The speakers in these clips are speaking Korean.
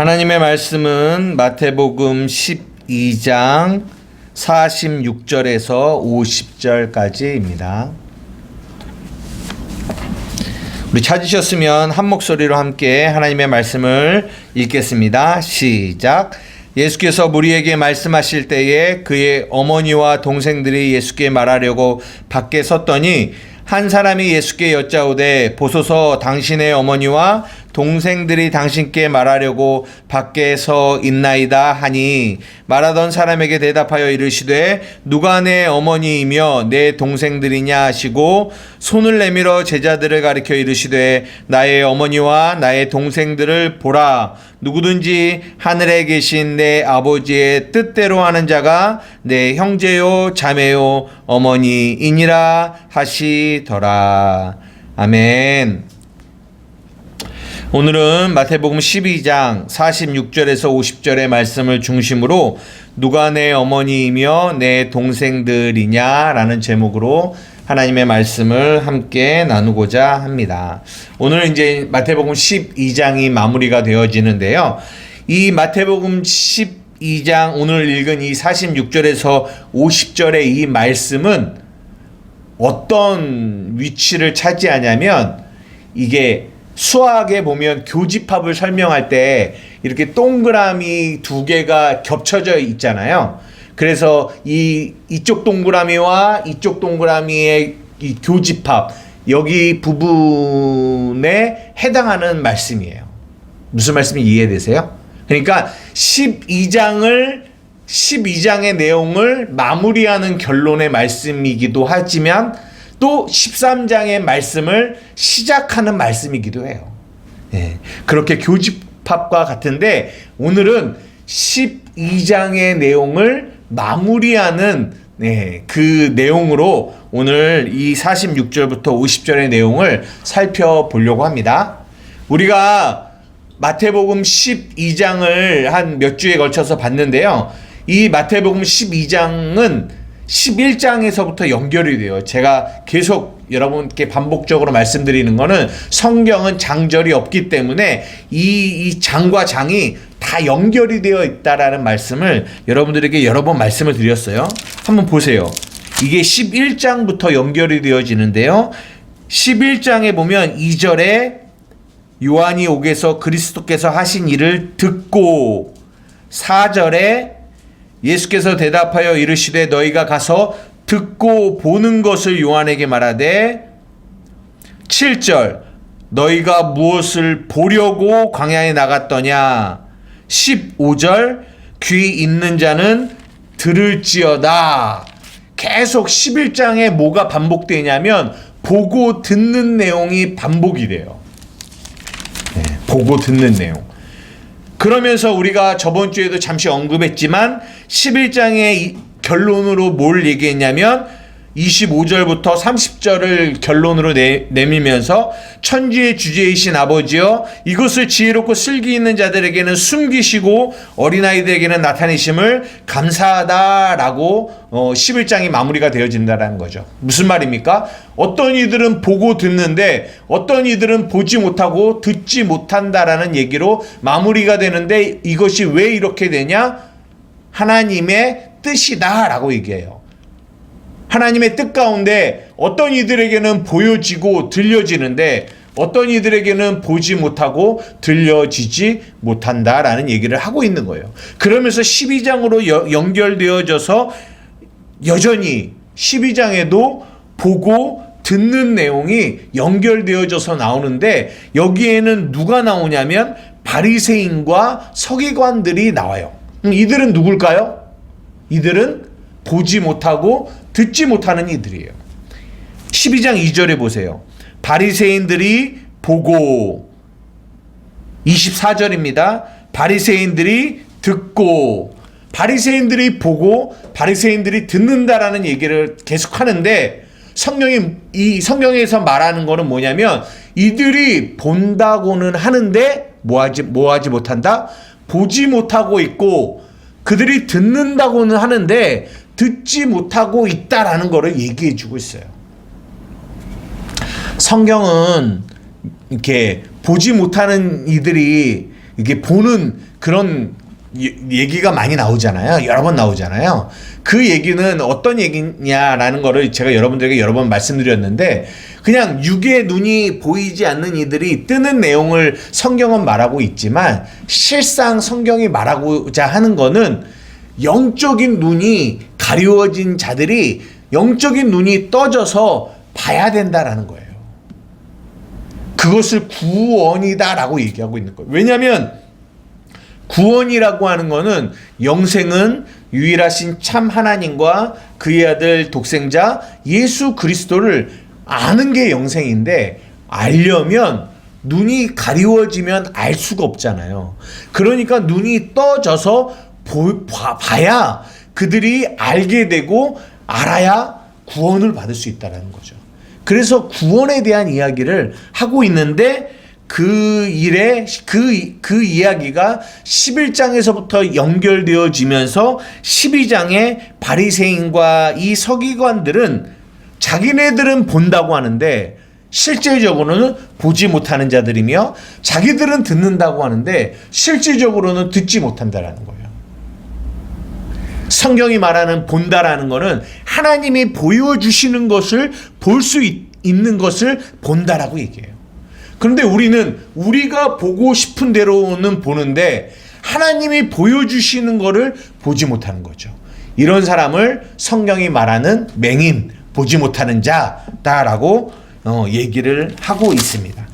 하나님의 말씀은 마태복음 12장 46절에서 50절까지입니다. 우리 찾으셨으면 한 목소리로 함께 하나님의 말씀을 읽겠습니다. 시작. 예수께서 무리에게 말씀하실 때에 그의 어머니와 동생들이 예수께 말하려고 밖에 섰더니 한 사람이 예수께 여짜오되 보소서 당신의 어머니와 동생들이 당신께 말하려고 밖에 서 있나이다 하니 말하던 사람에게 대답하여 이르시되 누가 내 어머니이며 내 동생들이냐 하시고 손을 내밀어 제자들을 가리켜 이르시되 나의 어머니와 나의 동생들을 보라. 누구든지 하늘에 계신 내 아버지의 뜻대로 하는 자가 내 형제요 자매요 어머니이니라 하시더라. 아멘. 오늘은 마태복음 12장 46절에서 50절의 말씀을 중심으로 누가 내 어머니이며 내 동생들이냐 라는 제목으로 하나님의 말씀을 함께 나누고자 합니다. 오늘 이제 마태복음 12장이 마무리가 되어지는데요. 이 마태복음 12장 오늘 읽은 이 46절에서 50절의 이 말씀은 어떤 위치를 차지하냐면 이게 수학에 보면 교집합을 설명할 때 이렇게 동그라미 두 개가 겹쳐져 있잖아요. 그래서 이쪽 동그라미와 이쪽 동그라미의 이 교집합 여기 부분에 해당하는 말씀이에요. 무슨 말씀이 이해되세요? 그러니까 12장의 내용을 마무리하는 결론의 말씀이기도 하지만 또 13장의 말씀을 시작하는 말씀이기도 해요. 예, 그렇게 교집합과 같은데 오늘은 12장의 내용을 마무리하는 그 내용으로 오늘 이 46절부터 50절의 내용을 살펴보려고 합니다. 우리가 마태복음 12장을 한 몇 주에 걸쳐서 봤는데요. 이 마태복음 12장은 11장에서부터 연결이 돼요. 제가 계속 여러분께 반복적으로 말씀드리는 거는 성경은 장절이 없기 때문에 이 장과 장이 다 연결이 되어 있다라는 말씀을 여러분들에게 여러 번 말씀을 드렸어요. 한번 보세요. 이게 11장부터 연결이 되어지는데요. 11장에 보면 2절에 요한이 옥에서 그리스도께서 하신 일을 듣고 4절에 예수께서 대답하여 이르시되 너희가 가서 듣고 보는 것을 요한에게 말하되 7절 너희가 무엇을 보려고 광야에 나갔더냐 15절 귀 있는 자는 들을지어다. 계속 11장에 뭐가 반복되냐면 보고 듣는 내용이 반복이 돼요. 보고 듣는 내용. 그러면서 우리가 저번 주에도 잠시 언급했지만 11장의 결론으로 뭘 얘기했냐면 25절부터 30절을 결론으로 내밀면서 천지의 주제이신 아버지여 이것을 지혜롭고 슬기 있는 자들에게는 숨기시고 어린아이들에게는 나타내심을 감사하다라고 11장이 마무리가 되어진다는 거죠. 무슨 말입니까? 어떤 이들은 보고 듣는데 어떤 이들은 보지 못하고 듣지 못한다라는 얘기로 마무리가 되는데 이것이 왜 이렇게 되냐? 하나님의 뜻이다라고 얘기해요. 하나님의 뜻 가운데 어떤 이들에게는 보여지고 들려지는데 어떤 이들에게는 보지 못하고 들려지지 못한다라는 얘기를 하고 있는 거예요. 그러면서 12장으로 연결되어져서 여전히 12장에도 보고 듣는 내용이 연결되어져서 나오는데 여기에는 누가 나오냐면 바리새인과 서기관들이 나와요. 이들은 누굴까요? 이들은 보지 못하고 듣지 못하는 이들이에요. 12장 2절에 보세요. 바리새인들이 보고 24절입니다. 바리새인들이 듣고 바리새인들이 보고 바리새인들이 듣는다라는 얘기를 계속 하는데 성경에서 말하는 거는 뭐냐면 이들이 본다고는 하는데 뭐하지 못한다? 보지 못하고 있고 그들이 듣는다고는 하는데 듣지 못하고 있다라는 것을 얘기해 주고 있어요. 성경은 이렇게 보지 못하는 이들이 이게 보는 그런 얘기가 많이 나오잖아요. 여러 번 나오잖아요. 그 얘기는 어떤 얘기냐라는 거를 제가 여러분들에게 여러 번 말씀드렸는데, 그냥 육의 눈이 보이지 않는 이들이 뜨는 내용을 성경은 말하고 있지만, 실상 성경이 말하고자 하는 거는 영적인 눈이 가리워진 자들이 영적인 눈이 떠져서 봐야 된다라는 거예요. 그것을 구원이다라고 얘기하고 있는 거예요. 왜냐하면 구원이라고 하는 거는 영생은 유일하신 참 하나님과 그의 아들 독생자 예수 그리스도를 아는 게 영생인데, 알려면 눈이 가리워지면 알 수가 없잖아요. 그러니까 눈이 떠져서 봐야 그들이 알게 되고 알아야 구원을 받을 수 있다는 거죠. 그래서 구원에 대한 이야기를 하고 있는데, 그 이야기가 11장에서부터 연결되어지면서 12장에 바리새인과 이 서기관들은 자기네들은 본다고 하는데 실제적으로는 보지 못하는 자들이며, 자기들은 듣는다고 하는데 실질적으로는 듣지 못한다라는 거예요. 성경이 말하는 본다라는 거는 하나님이 보여주시는 것을 볼 수 있는 것을 본다라고 얘기해요. 그런데 우리는 우리가 보고 싶은 대로는 보는데 하나님이 보여주시는 거를 보지 못하는 거죠. 이런 사람을 성경이 말하는 맹인, 보지 못하는 자다라고 얘기를 하고 있습니다.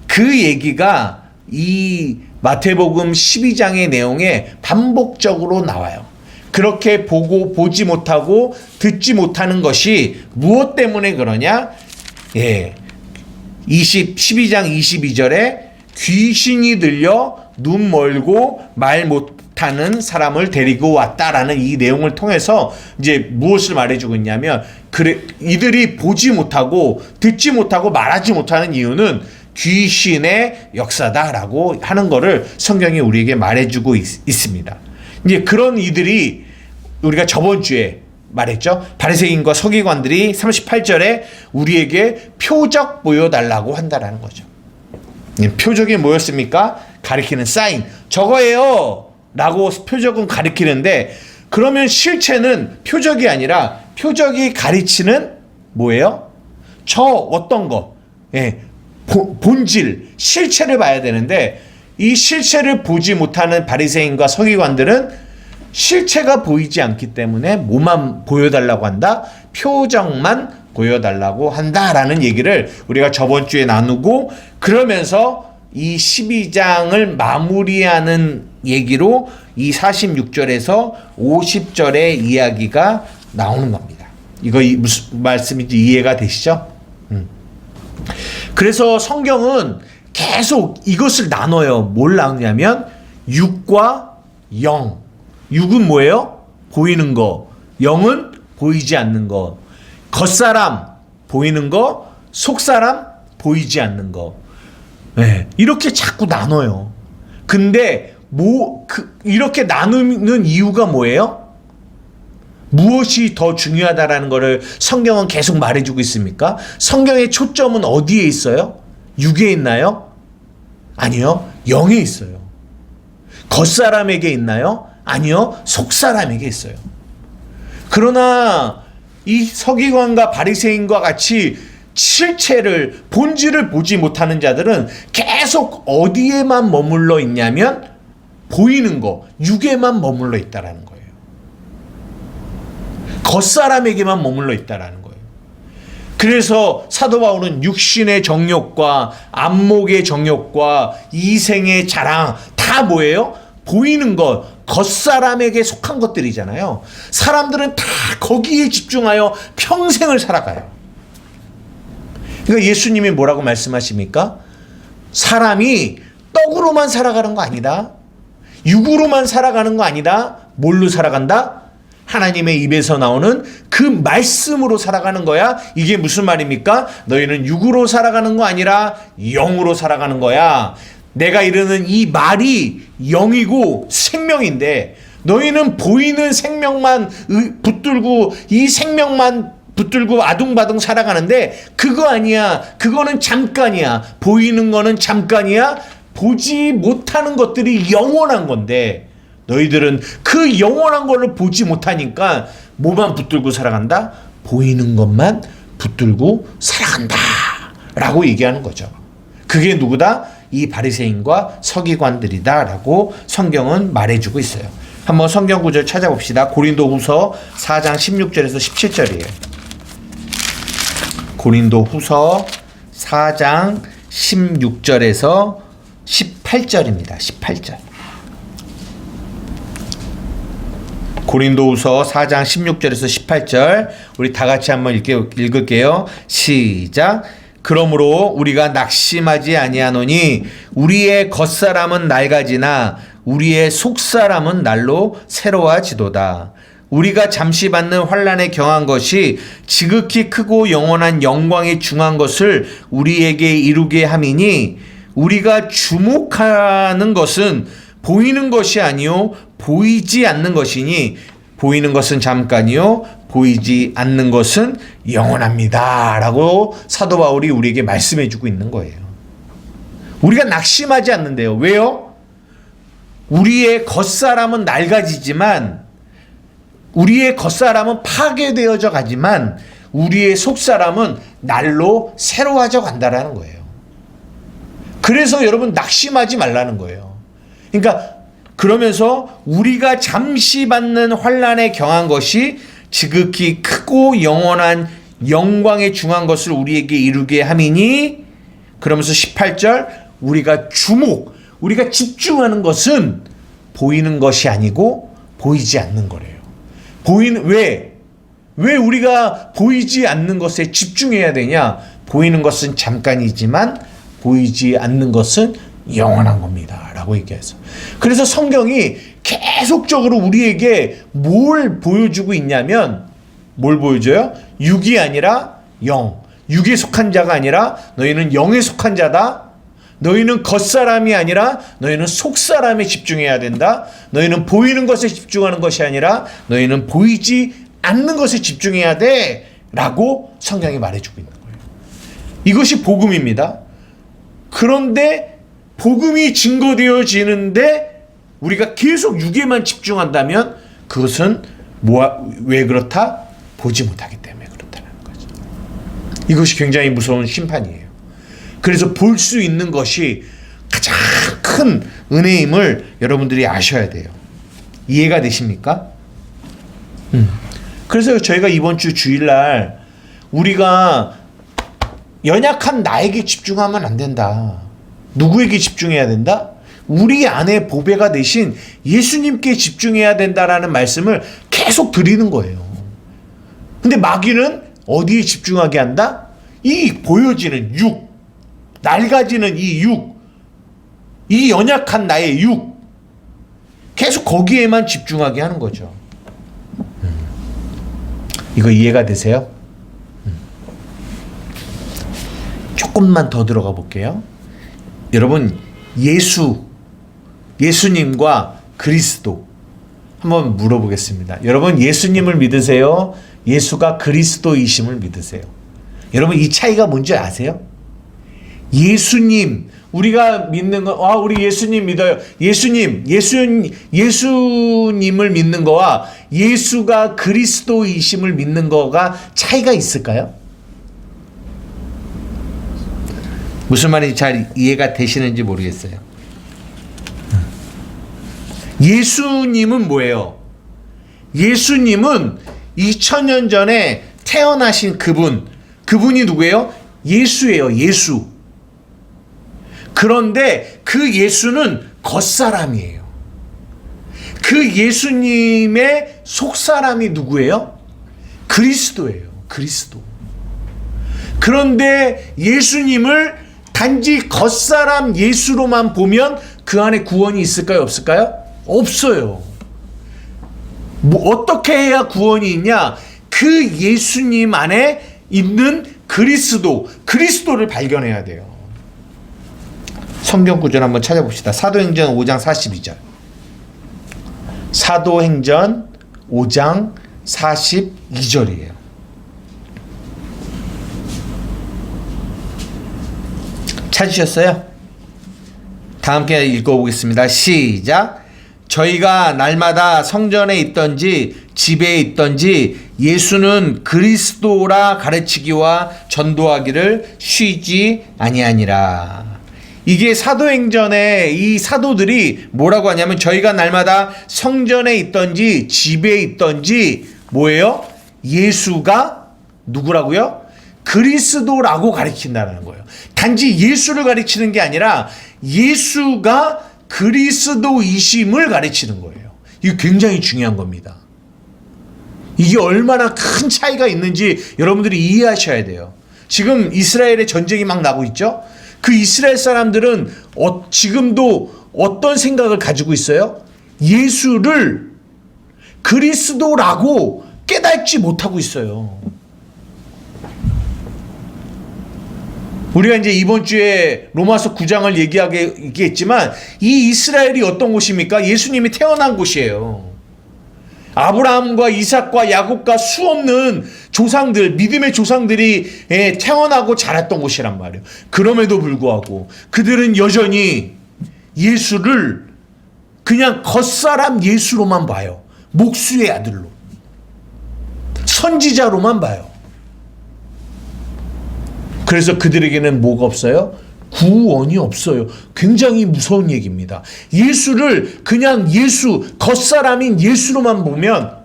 그 얘기가 이 마태복음 12장의 내용에 반복적으로 나와요. 그렇게 보지 못하고 듣지 못하는 것이 무엇 때문에 그러냐? 12장 22절에 귀신이 들려 눈 멀고 말 못하는 사람을 데리고 왔다라는 이 내용을 통해서 이제 무엇을 말해주고 있냐면, 이들이 보지 못하고 듣지 못하고 말하지 못하는 이유는 귀신의 역사다라고 하는 거를 성경이 우리에게 말해주고 있습니다. 이제 그런 이들이 우리가 저번 주에 말했죠. 바리새인과 서기관들이 38절에 우리에게 표적 보여달라고 한다라는 거죠. 표적이 뭐였습니까? 가리키는 사인, 저거예요 라고 표적은 가리키는데, 그러면 실체는 표적이 아니라 표적이 가르치는 뭐예요? 저 어떤 거, 본질, 실체를 봐야 되는데, 이 실체를 보지 못하는 바리새인과 서기관들은 실체가 보이지 않기 때문에 뭐만 보여달라고 한다? 표적만 보여달라고 한다라는 얘기를 우리가 저번 주에 나누고, 그러면서 이 12장을 마무리하는 얘기로 이 46절에서 50절의 이야기가 나오는 겁니다. 이거 무슨 말씀인지 이해가 되시죠? 그래서 성경은 계속 이것을 나눠요. 뭘 나누냐면 육과 영. 육은 뭐예요? 보이는 거. 영은 보이지 않는 거. 겉사람 보이는 거, 속사람 보이지 않는 거. 이렇게 자꾸 나눠요. 근데 이렇게 나누는 이유가 뭐예요? 무엇이 더 중요하다라는 것을 성경은 계속 말해주고 있습니까? 성경의 초점은 어디에 있어요? 육에 있나요? 아니요. 영에 있어요. 겉사람에게 있나요? 아니요. 속사람에게 있어요. 그러나 이 서기관과 바리새인과 같이 실체를, 본질을 보지 못하는 자들은 계속 어디에만 머물러 있냐면 보이는 거, 육에만 머물러 있다라는 거예요. 겉사람에게만 머물러 있다라는 거예요. 그래서 사도 바울은 육신의 정욕과 안목의 정욕과 이생의 자랑 다 뭐예요? 보이는 것, 겉사람에게 속한 것들이잖아요. 사람들은 다 거기에 집중하여 평생을 살아가요. 그러니까 예수님이 뭐라고 말씀하십니까? 사람이 떡으로만 살아가는 거 아니다. 육으로만 살아가는 거 아니다. 뭘로 살아간다? 하나님의 입에서 나오는 그 말씀으로 살아가는 거야. 이게 무슨 말입니까? 너희는 육으로 살아가는 거 아니라 영으로 살아가는 거야. 내가 이르는 이 말이 영이고 생명인데, 너희는 보이는 생명만 붙들고 이 생명만 붙들고 아둥바둥 살아가는데 그거 아니야. 그거는 잠깐이야. 보이는 거는 잠깐이야. 보지 못하는 것들이 영원한 건데 너희들은 그 영원한 걸로 보지 못하니까 뭐만 붙들고 살아간다? 보이는 것만 붙들고 살아간다 라고 얘기하는 거죠. 그게 누구다? 이 바리새인과 서기관들이다 라고 성경은 말해주고 있어요. 한번 성경 구절 찾아봅시다. 고린도후서 4장 16절에서 17절이에요. 고린도후서 4장 16절에서 18절입니다. 18절. 고린도후서 4장 16절에서 18절 우리 다 같이 한번 읽을게요. 시작. 그러므로 우리가 낙심하지 아니하노니 우리의 겉사람은 낡아지나 우리의 속사람은 날로 새로워지도다. 우리가 잠시 받는 환난에 경한 것이 지극히 크고 영원한 영광에 중한 것을 우리에게 이루게 함이니 우리가 주목하는 것은 보이는 것이 아니요 보이지 않는 것이니 보이는 것은 잠깐이요 보이지 않는 것은 영원합니다 라고 사도 바울이 우리에게 말씀해 주고 있는 거예요. 우리가 낙심하지 않는데요. 왜요? 우리의 겉사람은 낡아지지만 우리의 겉사람은 파괴되어져 가지만 우리의 속사람은 날로 새로워져 간다라는 거예요. 그래서 여러분 낙심하지 말라는 거예요. 그러니까 그러면서 우리가 잠시 받는 환난에 경한 것이 지극히 크고 영원한 영광에 중한 것을 우리에게 이루게 함이니 그러면서 18절 우리가 우리가 집중하는 것은 보이는 것이 아니고 보이지 않는 거래요. 왜 우리가 보이지 않는 것에 집중해야 되냐? 보이는 것은 잠깐이지만 보이지 않는 것은 영원한 겁니다 라고 얘기해서 그래서 성경이 계속적으로 우리에게 뭘 보여주고 있냐면 뭘 보여줘요? 육이 아니라 영, 육에 속한 자가 아니라 너희는 영에 속한 자다. 너희는 겉사람이 아니라 너희는 속사람에 집중해야 된다. 너희는 보이는 것에 집중하는 것이 아니라 너희는 보이지 않는 것에 집중해야 돼 라고 성경이 말해주고 있는 거예요. 이것이 복음입니다. 그런데 복음이 증거되어지는데 우리가 계속 육에만 집중한다면 그것은 왜 그렇다? 보지 못하기 때문에 그렇다는 거죠. 이것이 굉장히 무서운 심판이에요. 그래서 볼 수 있는 것이 가장 큰 은혜임을 여러분들이 아셔야 돼요. 이해가 되십니까? 그래서 저희가 이번 주 주일날 우리가 연약한 나에게 집중하면 안 된다. 누구에게 집중해야 된다? 우리 안에 보배가 되신 예수님께 집중해야 된다라는 말씀을 계속 드리는 거예요. 근데 마귀는 어디에 집중하게 한다? 이 보여지는 육, 낡아지는 이 육, 이 연약한 나의 육, 계속 거기에만 집중하게 하는 거죠. 이거 이해가 되세요? 조금만 더 들어가 볼게요. 여러분 예수님과 그리스도 한번 물어보겠습니다. 여러분 예수님을 믿으세요? 예수가 그리스도이심을 믿으세요? 여러분 이 차이가 뭔지 아세요? 예수님 우리가 믿는 거 우리 예수님 믿어요. 예수님을 믿는 거와 예수가 그리스도이심을 믿는 거가 차이가 있을까요? 무슨 말인지 잘 이해가 되시는지 모르겠어요. 예수님은 뭐예요? 예수님은 2000년 전에 태어나신 그분이 누구예요? 예수예요. 예수. 그런데 그 예수는 겉사람이에요. 그 예수님의 속사람이 누구예요? 그리스도예요. 그리스도. 그런데 예수님을 단지 겉사람 예수로만 보면 그 안에 구원이 있을까요? 없을까요? 없어요. 어떻게 해야 구원이 있냐? 그 예수님 안에 있는 그리스도를 발견해야 돼요. 성경 구절 한번 찾아봅시다. 사도행전 5장 42절. 사도행전 5장 42절이에요. 찾으셨어요? 다 함께 읽어보겠습니다. 시작. 저희가 날마다 성전에 있던지 집에 있던지 예수는 그리스도라 가르치기와 전도하기를 쉬지 아니하니라. 이게 사도행전에 이 사도들이 뭐라고 하냐면 저희가 날마다 성전에 있던지 집에 있던지 뭐예요? 예수가 누구라고요? 그리스도라고 가르친다는 거예요. 단지 예수를 가르치는 게 아니라 예수가 그리스도이심을 가르치는 거예요. 이거 굉장히 중요한 겁니다. 이게 얼마나 큰 차이가 있는지 여러분들이 이해하셔야 돼요. 지금 이스라엘의 전쟁이 막 나고 있죠? 그 이스라엘 사람들은 지금도 어떤 생각을 가지고 있어요? 예수를 그리스도라고 깨닫지 못하고 있어요. 우리가 이제 이번 주에 로마서 9장을 얘기했지만 이 이스라엘이 어떤 곳입니까? 예수님이 태어난 곳이에요. 아브라함과 이삭과 야곱과 수없는 조상들, 믿음의 조상들이 태어나고 자랐던 곳이란 말이에요. 그럼에도 불구하고 그들은 여전히 예수를 그냥 겉사람 예수로만 봐요. 목수의 아들로. 선지자로만 봐요. 그래서 그들에게는 뭐가 없어요? 구원이 없어요. 굉장히 무서운 얘기입니다. 예수를 그냥 예수, 겉사람인 예수로만 보면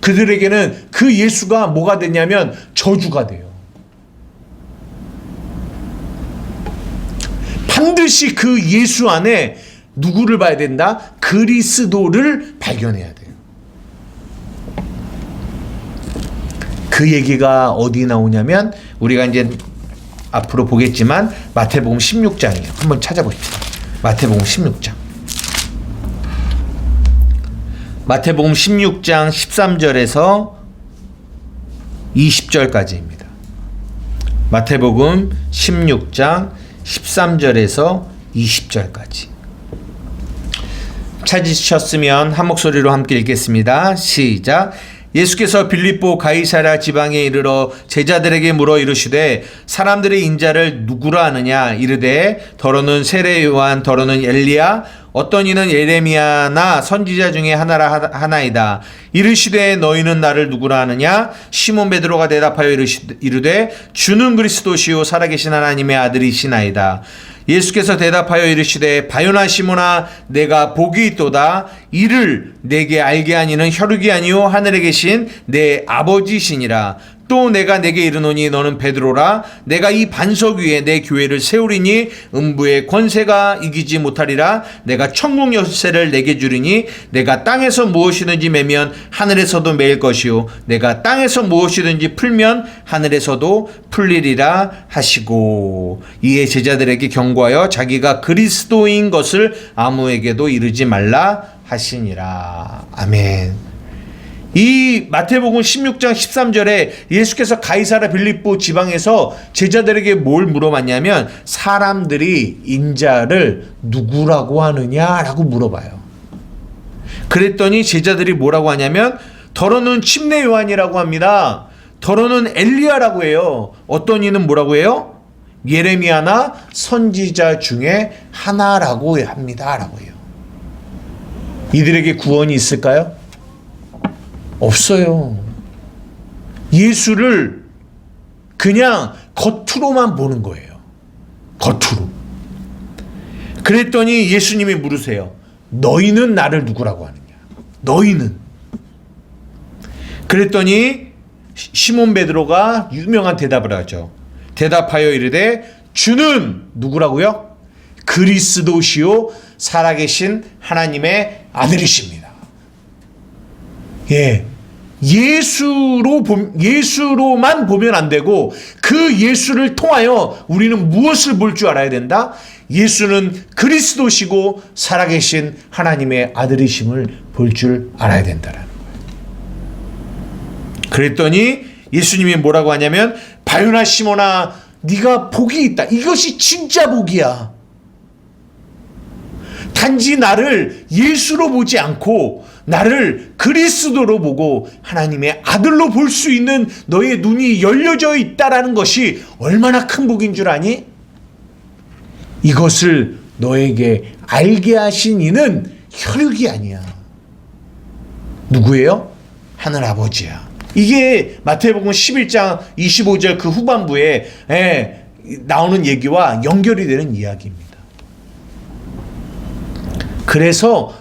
그들에게는 그 예수가 뭐가 되냐면 저주가 돼요. 반드시 그 예수 안에 누구를 봐야 된다? 그리스도를 발견해야 돼요. 그 얘기가 어디 나오냐면 우리가 이제 앞으로 보겠지만 마태복음 16장이에요. 한번 찾아보십시다. 마태복음 16장. 마태복음 16장 13절에서 20절까지입니다. 마태복음 16장 13절에서 20절까지. 찾으셨으면 한 목소리로 함께 읽겠습니다. 시작. 예수께서 빌립보 가이사랴 지방에 이르러 제자들에게 물어 이르시되 사람들의 인자를 누구라 하느냐 이르되 더러는 세례 요한 더러는 엘리야 어떤 이는 예레미야나 선지자 중에 하나이다. 이르시되 너희는 나를 누구라 하느냐 시몬 베드로가 대답하여 이르되 주는 그리스도시요 살아계신 하나님의 아들이시나이다. 예수께서 대답하여 이르시되 바요나 시몬아 내가 복이 있도다. 이를 내게 알게 하니는 혈육이 아니요 하늘에 계신 내 아버지시니라. 또 내가 내게 이르노니 너는 베드로라. 내가 이 반석 위에 내 교회를 세우리니 음부의 권세가 이기지 못하리라. 내가 천국 열쇠를 내게 주리니 내가 땅에서 무엇이든지 매면 하늘에서도 매일 것이요 내가 땅에서 무엇이든지 풀면 하늘에서도 풀리리라 하시고 이에 제자들에게 경고하여 자기가 그리스도인 것을 아무에게도 이르지 말라 하시니라. 아멘. 이 마태복음 16장 13절에 예수께서 가이사랴 빌립보 지방에서 제자들에게 뭘 물어봤냐면 사람들이 인자를 누구라고 하느냐라고 물어봐요. 그랬더니 제자들이 뭐라고 하냐면 더러는 침례 요한이라고 합니다. 더러는 엘리야라고 해요. 어떤 이는 뭐라고 해요? 예레미야나 선지자 중에 하나라고 합니다. 라고 해요. 이들에게 구원이 있을까요? 없어요. 예수를 그냥 겉으로만 보는 거예요. 겉으로. 그랬더니 예수님이 물으세요. 너희는 나를 누구라고 하느냐? 너희는. 그랬더니 시몬 베드로가 유명한 대답을 하죠. 대답하여 이르되 주는 누구라고요? 그리스도시요 살아계신 하나님의 아들이십니다. 예. 예수로만 보면 안 되고 그 예수를 통하여 우리는 무엇을 볼 줄 알아야 된다? 예수는 그리스도시고 살아계신 하나님의 아들이심을 볼 줄 알아야 된다라는 거예요. 그랬더니 예수님이 뭐라고 하냐면 바요나 시몬아 네가 복이 있다. 이것이 진짜 복이야. 단지 나를 예수로 보지 않고 나를 그리스도로 보고 하나님의 아들로 볼 수 있는 너의 눈이 열려져 있다라는 것이 얼마나 큰 복인 줄 아니? 이것을 너에게 알게 하신 이는 혈육이 아니야. 누구예요? 하늘 아버지야. 이게 마태복음 11장 25절 그 후반부에 나오는 얘기와 연결이 되는 이야기입니다. 그래서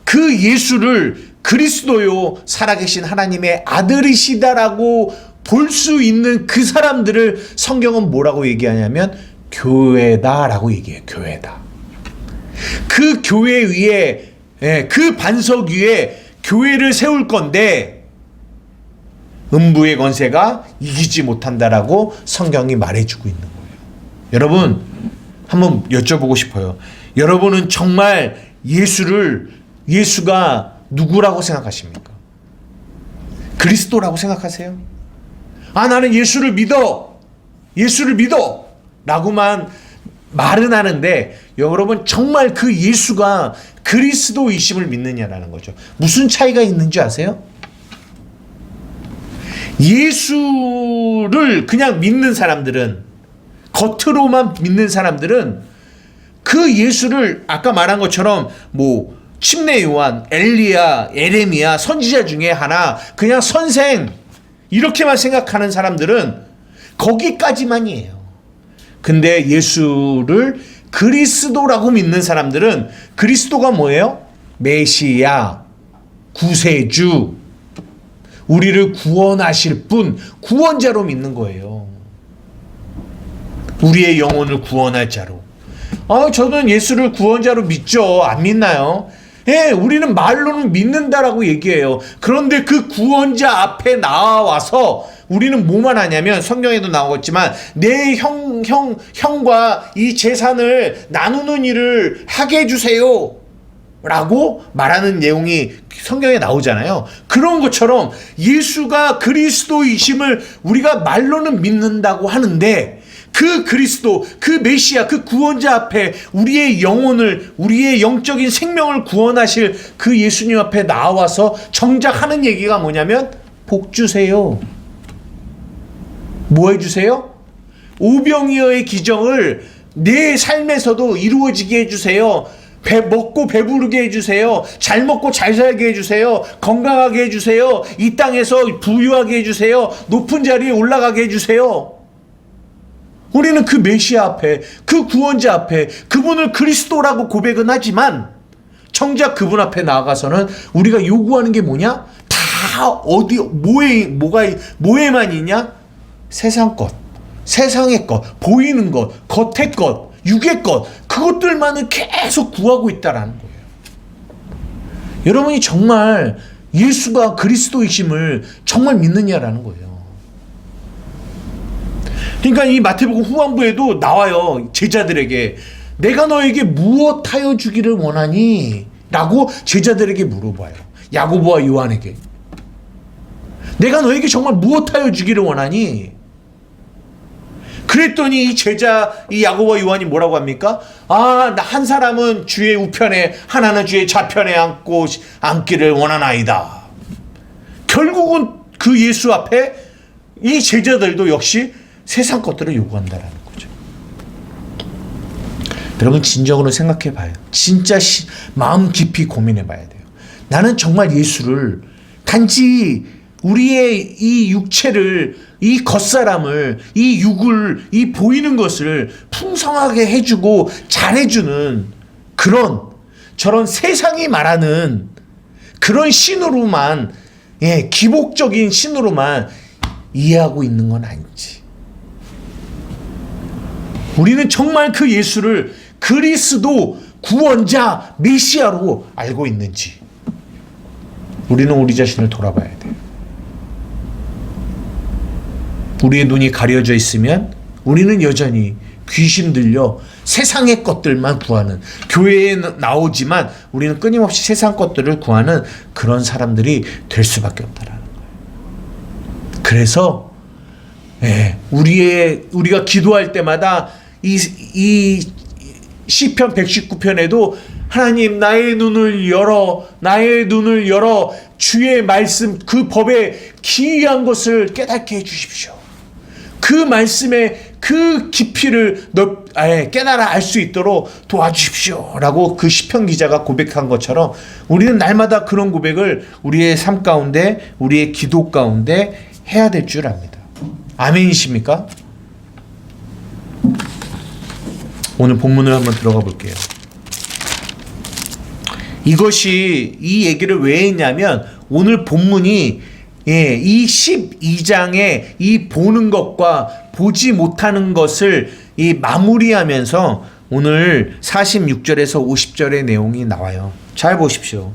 그 예수를 그리스도요 살아계신 하나님의 아들이시다라고 볼 수 있는 그 사람들을 성경은 뭐라고 얘기하냐면 교회다라고 얘기해요. 교회다. 그 교회 위에 그 반석 위에 교회를 세울 건데 음부의 권세가 이기지 못한다라고 성경이 말해주고 있는 거예요. 여러분 한번 여쭤보고 싶어요. 여러분은 정말 예수가 누구라고 생각하십니까? 그리스도라고 생각하세요? 나는 예수를 믿어 라고만 말은 하는데 여러분 정말 그 예수가 그리스도이심을 믿느냐라는 거죠. 무슨 차이가 있는지 아세요? 예수를 그냥 믿는 사람들은, 겉으로만 믿는 사람들은 그 예수를 아까 말한 것처럼 침례 요한, 엘리야, 에레미야 선지자 중에 하나, 그냥 선생 이렇게만 생각하는 사람들은 거기까지만이에요. 근데 예수를 그리스도라고 믿는 사람들은 그리스도가 뭐예요? 메시아, 구세주, 우리를 구원하실 분, 구원자로 믿는 거예요. 우리의 영혼을 구원할 자로. 저는 예수를 구원자로 믿죠. 안 믿나요? 우리는 말로는 믿는다라고 얘기해요. 그런데 그 구원자 앞에 나와서 우리는 뭐만 하냐면, 성경에도 나오겠지만 내 형과 이 재산을 나누는 일을 하게 해주세요 라고 말하는 내용이 성경에 나오잖아요. 그런 것처럼 예수가 그리스도이심을 우리가 말로는 믿는다고 하는데, 그 그리스도, 그 메시아, 그 구원자 앞에 우리의 영혼을, 우리의 영적인 생명을 구원하실 그 예수님 앞에 나와서 정작 하는 얘기가 뭐냐면 복 주세요. 뭐 해주세요? 오병이어의 기적을 내 삶에서도 이루어지게 해주세요. 먹고 배부르게 해주세요. 잘 먹고 잘 살게 해주세요. 건강하게 해주세요. 이 땅에서 부유하게 해주세요. 높은 자리에 올라가게 해주세요. 우리는 그 메시아 앞에, 그 구원자 앞에 그분을 그리스도라고 고백은 하지만 정작 그분 앞에 나아가서는 우리가 요구하는 게 뭐냐? 다 뭐에만 있냐? 세상 것, 세상의 것, 보이는 것, 겉의 것, 육의 것, 그것들만을 계속 구하고 있다라는 거예요. 여러분이 정말 예수가 그리스도이심을 정말 믿느냐라는 거예요. 그러니까 이 마태복음 후반부에도 나와요. 제자들에게 내가 너에게 무엇하여 주기를 원하니? 라고 제자들에게 물어봐요. 야고보와 요한에게. 내가 너에게 정말 무엇하여 주기를 원하니? 그랬더니 이 야고보와 요한이 뭐라고 합니까? 한 사람은 주의 우편에, 하나는 주의 좌편에 앉기를 원하나이다. 결국은 그 예수 앞에 이 제자들도 역시 세상 것들을 요구한다라는 거죠. 여러분 진정으로 생각해 봐요. 진짜 마음 깊이 고민해 봐야 돼요. 나는 정말 예수를 단지 우리의 이 육체를, 이 겉사람을, 이 육을, 이 보이는 것을 풍성하게 해주고 잘해주는 저런 세상이 말하는 그런 신으로만, 기복적인 신으로만 이해하고 있는 건 아닌지. 우리는 정말 그 예수를 그리스도, 구원자, 메시아로 알고 있는지 우리는 우리 자신을 돌아봐야 돼요. 우리의 눈이 가려져 있으면 우리는 여전히 귀신 들려 세상의 것들만 구하는, 교회에 나오지만 우리는 끊임없이 세상 것들을 구하는 그런 사람들이 될 수밖에 없다라는 거예요. 그래서 우리가 기도할 때마다 이 시편 119편에도 하나님 나의 눈을 열어 주의 말씀, 그 법의 기이한 것을 깨닫게 해주십시오. 그 말씀의 그 깊이를 깨달아 알 수 있도록 도와주십시오라고 그 시편 기자가 고백한 것처럼 우리는 날마다 그런 고백을 우리의 삶 가운데, 우리의 기도 가운데 해야 될 줄 압니다. 아멘이십니까? 오늘 본문을 한번 들어가 볼게요. 이 얘기를 왜 했냐면 오늘 본문이 이 12장에 이 보는 것과 보지 못하는 것을 이 마무리하면서 오늘 46절에서 50절의 내용이 나와요. 잘 보십시오.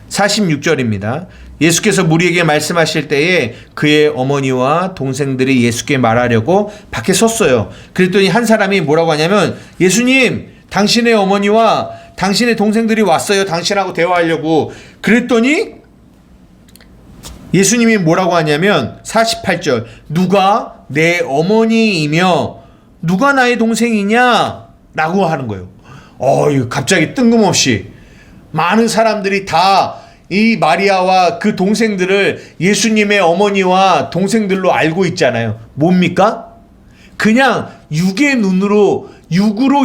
46절입니다. 예수께서 무리에게 말씀하실 때에 그의 어머니와 동생들이 예수께 말하려고 밖에 섰어요. 그랬더니 한 사람이 뭐라고 하냐면, 예수님, 당신의 어머니와 당신의 동생들이 왔어요. 당신하고 대화하려고. 그랬더니 예수님이 뭐라고 하냐면 48절, 누가 내 어머니이며 누가 나의 동생이냐? 라고 하는 거예요. 이거 갑자기 뜬금없이 많은 사람들이 다 이 마리아와 그 동생들을 예수님의 어머니와 동생들로 알고 있잖아요. 뭡니까? 그냥 육으로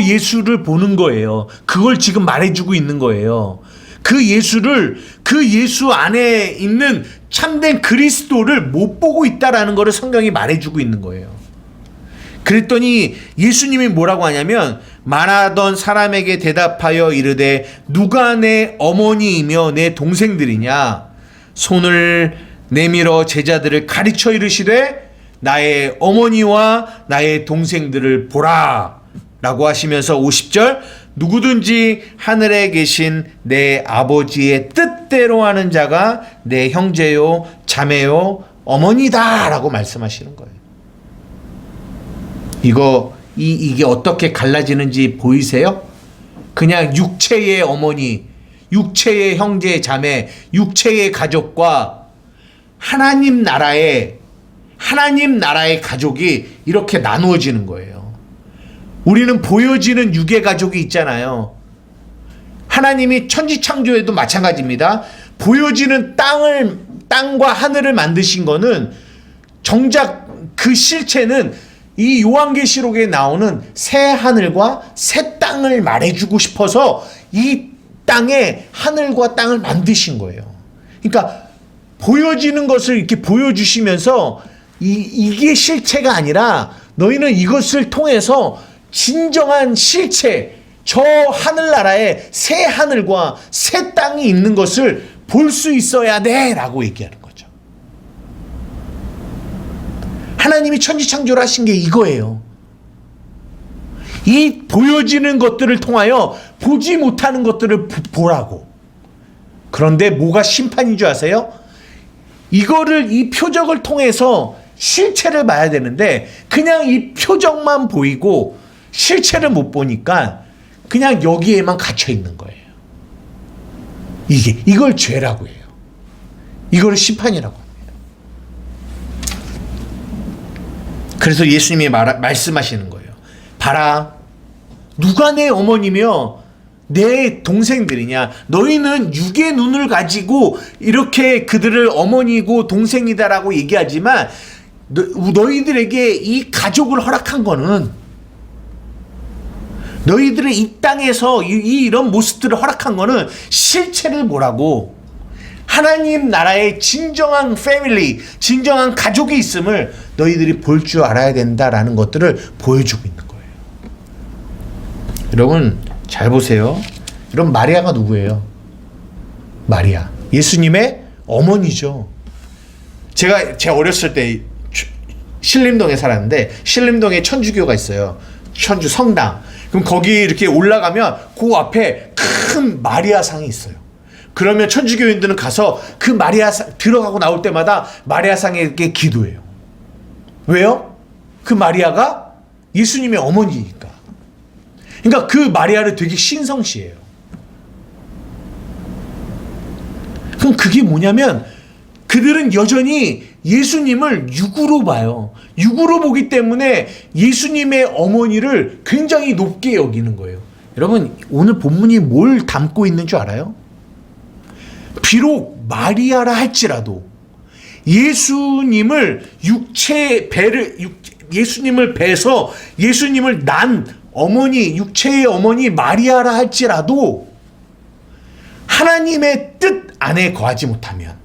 예수를 보는 거예요. 그걸 지금 말해주고 있는 거예요. 그 예수 안에 있는 참된 그리스도를 못 보고 있다라는 것을 성경이 말해주고 있는 거예요. 그랬더니 예수님이 뭐라고 하냐면, 말하던 사람에게 대답하여 이르되 누가 내 어머니이며 내 동생들이냐? 손을 내밀어 제자들을 가르쳐 이르시되 나의 어머니와 나의 동생들을 보라 라고 하시면서 50절, 누구든지 하늘에 계신 내 아버지의 뜻대로 하는 자가 내 형제요 자매요 어머니다 라고 말씀하시는 거예요. 이게 어떻게 갈라지는지 보이세요? 그냥 육체의 어머니, 육체의 형제 자매, 육체의 가족과 하나님 나라의 가족이 이렇게 나누어지는 거예요. 우리는 보여지는 육의 가족이 있잖아요. 하나님이 천지창조에도 마찬가지입니다. 보여지는 땅과 하늘을 만드신 거는 정작 그 실체는 이 요한계시록에 나오는 새 하늘과 새 땅을 말해주고 싶어서 이 땅에 하늘과 땅을 만드신 거예요. 그러니까 보여지는 것을 이렇게 보여주시면서 이게 실체가 아니라 너희는 이것을 통해서 진정한 실체, 저 하늘나라에 새 하늘과 새 땅이 있는 것을 볼 수 있어야 돼 라고 얘기하는 거죠. 하나님이 천지창조를 하신 게 이거예요. 이 보여지는 것들을 통하여 보지 못하는 것들을 보라고. 그런데 뭐가 심판인 줄 아세요? 이 표적을 통해서 실체를 봐야 되는데 그냥 이 표적만 보이고 실체를 못 보니까 그냥 여기에만 갇혀 있는 거예요. 이걸 죄라고 해요. 이걸 심판이라고 합니다. 그래서 예수님이 말씀하시는 거예요. 봐라, 누가 내 어머니며 내 동생들이냐? 너희는 육의 눈을 가지고 이렇게 그들을 어머니고 동생이다라고 얘기하지만 너희들에게 이 가족을 허락한 거는, 너희들의 이 땅에서 이런 모습들을 허락한 거는 실체를 보라고, 하나님 나라의 진정한 패밀리, 진정한 가족이 있음을 너희들이 볼 줄 알아야 된다라는 것들을 보여주고 있는 거예요. 여러분 잘 보세요. 여러분 마리아가 누구예요? 마리아, 예수님의 어머니죠. 제가 어렸을 때 신림동에 살았는데 신림동에 천주교가 있어요. 천주 성당. 그럼 거기 이렇게 올라가면 그 앞에 큰 마리아상이 있어요. 그러면 천주교인들은 가서 그 마리아상 들어가고 나올 때마다 마리아상에 이렇게 기도해요. 왜요? 그 마리아가 예수님의 어머니니까. 그러니까 그 마리아를 되게 신성시해요. 그럼 그게 뭐냐면 그들은 여전히 예수님을 육으로 봐요. 육으로 보기 때문에 예수님의 어머니를 굉장히 높게 여기는 거예요. 여러분 오늘 본문이 뭘 담고 있는 줄 알아요? 비록 마리아라 할지라도 예수님을 예수님을 배서 예수님을 난 어머니, 육체의 어머니 마리아라 할지라도 하나님의 뜻 안에 거하지 못하면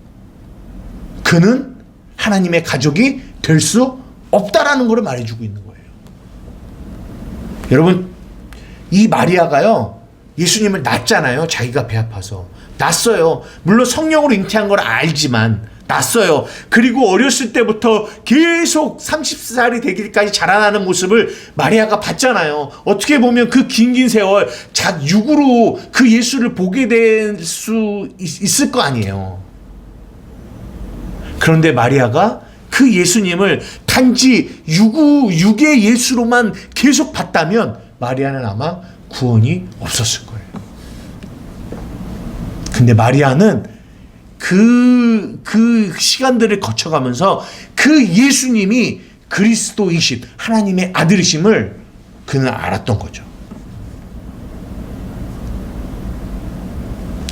그는 하나님의 가족이 될 수 없다라는 것을 말해주고 있는 거예요. 여러분, 이 마리아가요, 예수님을 낳잖아요. 자기가 배 아파서 낳았어요. 물론 성령으로 잉태한 걸 알지만 낳았어요. 그리고 어렸을 때부터 계속 30살이 되기까지 자라나는 모습을 마리아가 봤잖아요. 어떻게 보면 그 긴 세월 육으로 그 예수를 보게 될 수 있을 거 아니에요. 그런데 마리아가 그 예수님을 단지 육의 예수로만 계속 봤다면 마리아는 아마 구원이 없었을 거예요. 근데 마리아는 그 시간들을 거쳐가면서 그 예수님이 그리스도이신 하나님의 아들이심을 그는 알았던 거죠.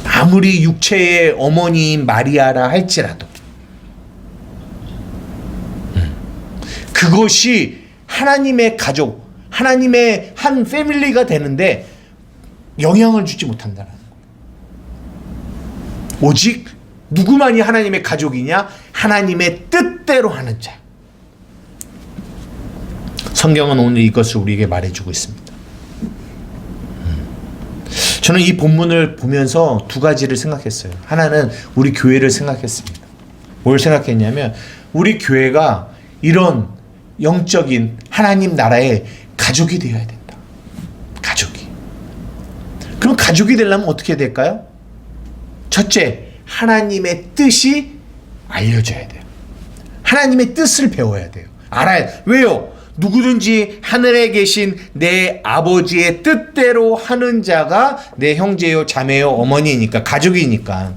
아무리 육체의 어머니인 마리아라 할지라도 그것이 하나님의 가족, 하나님의 한 패밀리가 되는데 영향을 주지 못한다는 거예요. 오직 누구만이 하나님의 가족이냐? 하나님의 뜻대로 하는 자. 성경은 오늘 이것을 우리에게 말해주고 있습니다. 저는 이 본문을 보면서 두 가지를 생각했어요. 하나는 우리 교회를 생각했습니다. 뭘 생각했냐면 우리 교회가 이런 영적인 하나님 나라의 가족이 되어야 된다. 가족이. 그럼 가족이 되려면 어떻게 될까요? 첫째, 하나님의 뜻이 알려져야 돼요. 하나님의 뜻을 배워야 돼요. 알아야 돼요. 왜요? 누구든지 하늘에 계신 내 아버지의 뜻대로 하는 자가 내 형제요, 자매요, 어머니니까, 가족이니까.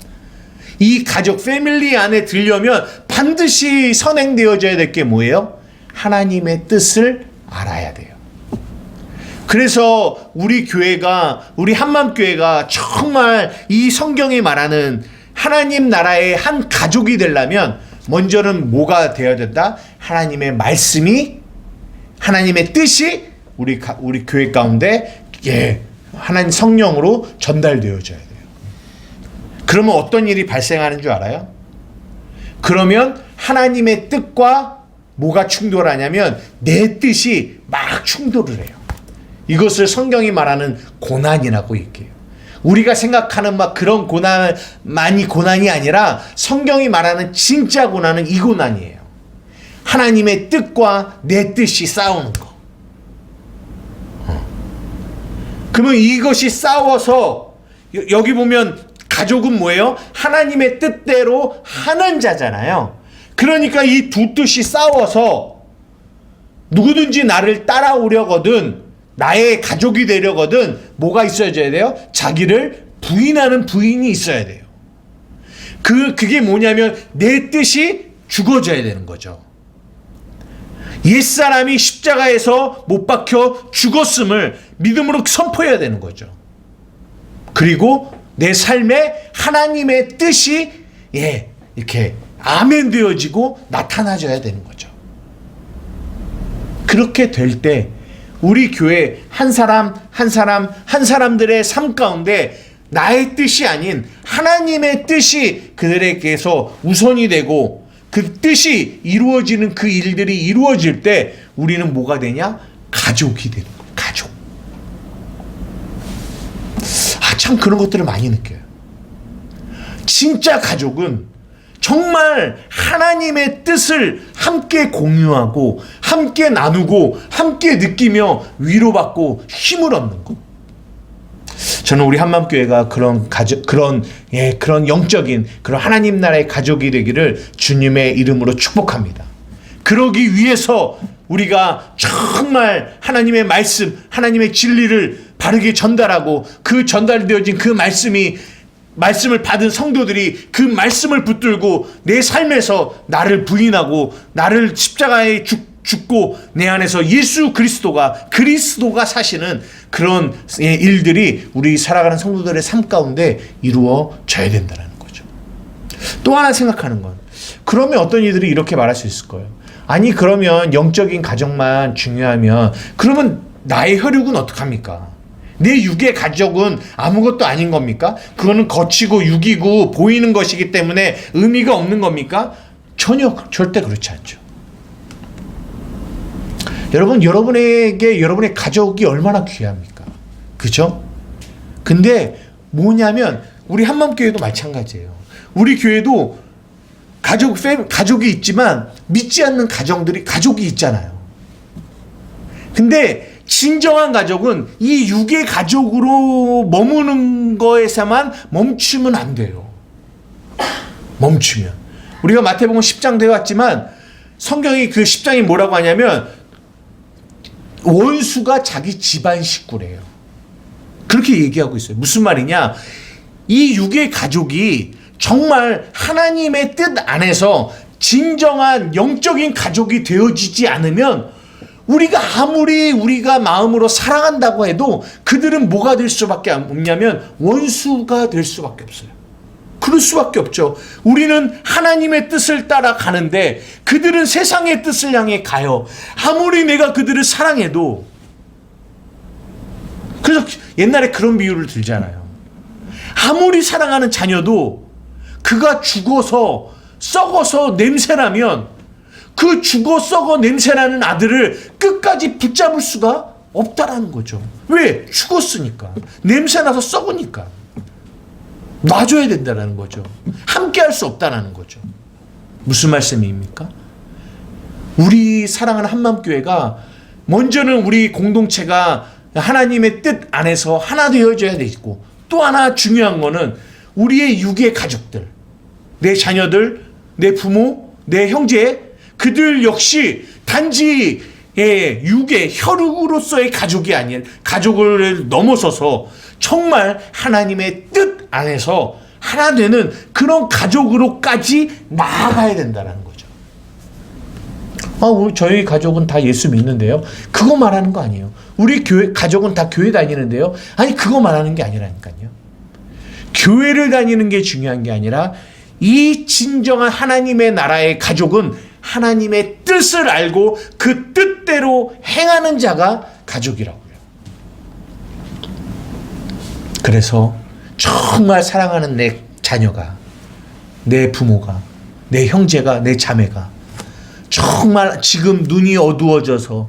이 가족, 패밀리 안에 들려면 반드시 선행되어져야 될 게 뭐예요? 하나님의 뜻을 알아야 돼요. 그래서 우리 교회가, 우리 한맘교회가 정말 이 성경이 말하는 하나님 나라의 한 가족이 되려면 먼저는 뭐가 되어야 된다? 하나님의 말씀이, 하나님의 뜻이 우리 교회 가운데 하나님 성령으로 전달되어져야 돼요. 그러면 어떤 일이 발생하는 줄 알아요? 그러면 하나님의 뜻과 뭐가 충돌하냐면 내 뜻이 막 충돌을 해요. 이것을 성경이 말하는 고난이라고 얘기해요. 우리가 생각하는 막 그런 고난이 아니라 성경이 말하는 진짜 고난은 이 고난이에요. 하나님의 뜻과 내 뜻이 싸우는 거. 그러면 이것이 싸워서 여기 보면 가족은 뭐예요? 하나님의 뜻대로 하는 자잖아요. 그러니까 이 두 뜻이 싸워서 누구든지 나를 따라오려거든, 나의 가족이 되려거든 뭐가 있어야 돼요? 자기를 부인하는 부인이 있어야 돼요. 그게 뭐냐면 내 뜻이 죽어져야 되는 거죠. 옛사람이 십자가에서 못 박혀 죽었음을 믿음으로 선포해야 되는 거죠. 그리고 내 삶에 하나님의 뜻이 이렇게 아멘 되어지고 나타나져야 되는 거죠. 그렇게 될 때 우리 교회 한 사람들의 삶 가운데 나의 뜻이 아닌 하나님의 뜻이 그들에게서 우선이 되고 그 뜻이 이루어지는 그 일들이 이루어질 때 우리는 뭐가 되냐? 가족이 되는 거예요. 가족. 참 그런 것들을 많이 느껴요. 진짜 가족은 정말 하나님의 뜻을 함께 공유하고 함께 나누고 함께 느끼며 위로받고 힘을 얻는 것. 저는 우리 한맘교회가 그런 영적인 그런 하나님 나라의 가족이 되기를 주님의 이름으로 축복합니다. 그러기 위해서 우리가 정말 하나님의 말씀, 하나님의 진리를 바르게 전달하고 그 전달되어진 그 말씀을 받은 성도들이 그 말씀을 붙들고 내 삶에서 나를 부인하고 나를 십자가에 죽고 내 안에서 예수 그리스도가 사시는 그런 일들이 우리 살아가는 성도들의 삶 가운데 이루어져야 된다는 거죠. 또 하나 생각하는 건, 그러면 어떤 이들이 이렇게 말할 수 있을 거예요. 아니 그러면 영적인 가족만 중요하면 그러면 나의 혈육은 어떡합니까? 내 육의 가족은 아무것도 아닌 겁니까? 그거는 거치고 육이고 보이는 것이기 때문에 의미가 없는 겁니까? 전혀 절대 그렇지 않죠. 여러분, 여러분에게 여러분의 가족이 얼마나 귀합니까? 그죠? 근데 뭐냐면 우리 한맘교회도 마찬가지예요. 우리 교회도 가족이 있지만 믿지 않는 가족이 있잖아요. 근데 진정한 가족은 이 육의 가족으로 머무는 거에서만 멈추면 안 돼요. 멈추면. 우리가 마태복음 10장 되어 왔지만 성경이 그 10장이 뭐라고 하냐면 원수가 자기 집안 식구래요. 그렇게 얘기하고 있어요. 무슨 말이냐? 이 육의 가족이 정말 하나님의 뜻 안에서 진정한 영적인 가족이 되어지지 않으면 우리가 마음으로 사랑한다고 해도 그들은 뭐가 될 수밖에 없냐면 원수가 될 수밖에 없어요. 그럴 수밖에 없죠. 우리는 하나님의 뜻을 따라 가는데 그들은 세상의 뜻을 향해 가요. 아무리 내가 그들을 사랑해도. 그래서 옛날에 그런 비유를 들잖아요. 아무리 사랑하는 자녀도 그가 죽어서 썩어서 냄새나면 그 죽어 썩어 냄새나는 아들을 끝까지 붙잡을 수가 없다라는 거죠. 왜? 죽었으니까. 냄새나서 썩으니까. 놔줘야 된다는 거죠. 함께 할 수 없다는 거죠. 무슨 말씀입니까? 우리 사랑하는 한맘교회가 먼저는 우리 공동체가 하나님의 뜻 안에서 하나 되어져야 되고, 또 하나 중요한 거는 우리의 육의 가족들, 내 자녀들, 내 부모, 내 형제, 그들 역시 단지 육의 혈육으로서의 가족이 아닌 가족을 넘어서서 정말 하나님의 뜻 안에서 하나 되는 그런 가족으로까지 나아가야 된다는 거죠. 저희 가족은 다 예수 믿는데요. 그거 말하는 거 아니에요. 우리 교회 가족은 다 교회 다니는데요. 아니 그거 말하는 게 아니라니까요. 교회를 다니는 게 중요한 게 아니라 이 진정한 하나님의 나라의 가족은 하나님의 뜻을 알고 그 뜻대로 행하는 자가 가족이라고요. 그래서 정말 사랑하는 내 자녀가, 내 부모가, 내 형제가, 내 자매가 정말 지금 눈이 어두워져서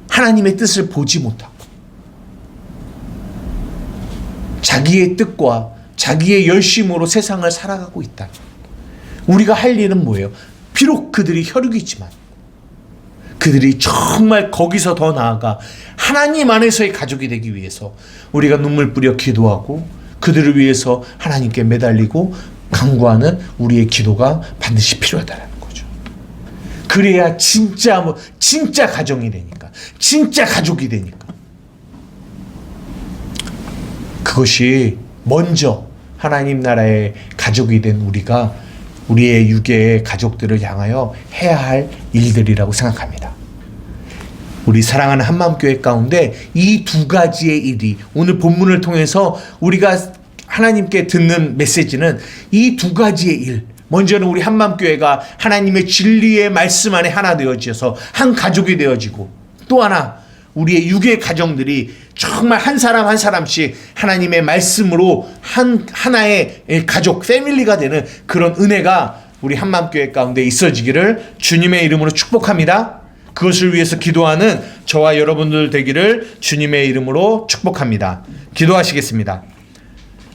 하나님의 뜻을 보지 못하고 자기의 뜻과 자기의 열심으로 세상을 살아가고 있다. 우리가 할 일은 뭐예요? 비록 그들이 혈육이지만 그들이 정말 거기서 더 나아가 하나님 안에서의 가족이 되기 위해서 우리가 눈물 뿌려 기도하고 그들을 위해서 하나님께 매달리고 간구하는 우리의 기도가 반드시 필요하다는 거죠. 그래야 진짜 가정이 되니까, 진짜 가족이 되니까. 그것이 먼저 하나님 나라의 가족이 된 우리가 우리의 육의 가족들을 향하여 해야 할 일들이라고 생각합니다. 우리 사랑하는 한마음교회 가운데 이 두 가지의 일이 오늘 본문을 통해서 우리가 하나님께 듣는 메시지는 이 두 가지의 일. 먼저는 우리 한마음교회가 하나님의 진리의 말씀 안에 하나 되어져서 한 가족이 되어지고, 또 하나 우리의 육의 가정들이 정말 한 사람 한 사람씩 하나님의 말씀으로 하나의 가족, 패밀리가 되는 그런 은혜가 우리 한마음교회 가운데 있어지기를 주님의 이름으로 축복합니다. 그것을 위해서 기도하는 저와 여러분들 되기를 주님의 이름으로 축복합니다. 기도하시겠습니다.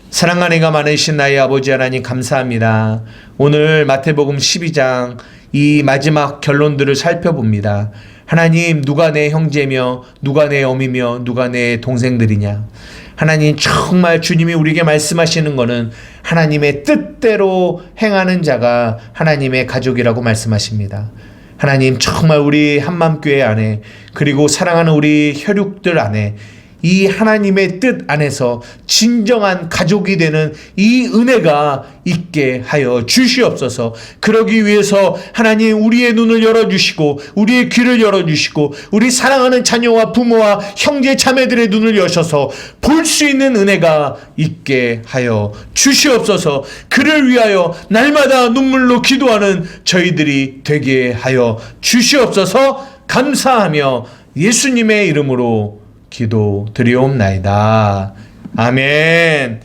사랑과 은혜가 많으신 나의 아버지 하나님 감사합니다. 오늘 마태복음 12장 이 마지막 결론들을 살펴봅니다. 하나님, 누가 내 형제며 누가 내 어미며 누가 내 동생들이냐. 하나님, 정말 주님이 우리에게 말씀하시는 것은 하나님의 뜻대로 행하는 자가 하나님의 가족이라고 말씀하십니다. 하나님, 정말 우리 한맘교회 안에, 그리고 사랑하는 우리 혈육들 안에 이 하나님의 뜻 안에서 진정한 가족이 되는 이 은혜가 있게 하여 주시옵소서. 그러기 위해서 하나님 우리의 눈을 열어주시고 우리의 귀를 열어주시고 우리 사랑하는 자녀와 부모와 형제 자매들의 눈을 여셔서 볼 수 있는 은혜가 있게 하여 주시옵소서. 그를 위하여 날마다 눈물로 기도하는 저희들이 되게 하여 주시옵소서. 감사하며 예수님의 이름으로 기도드리옵나이다. 아멘.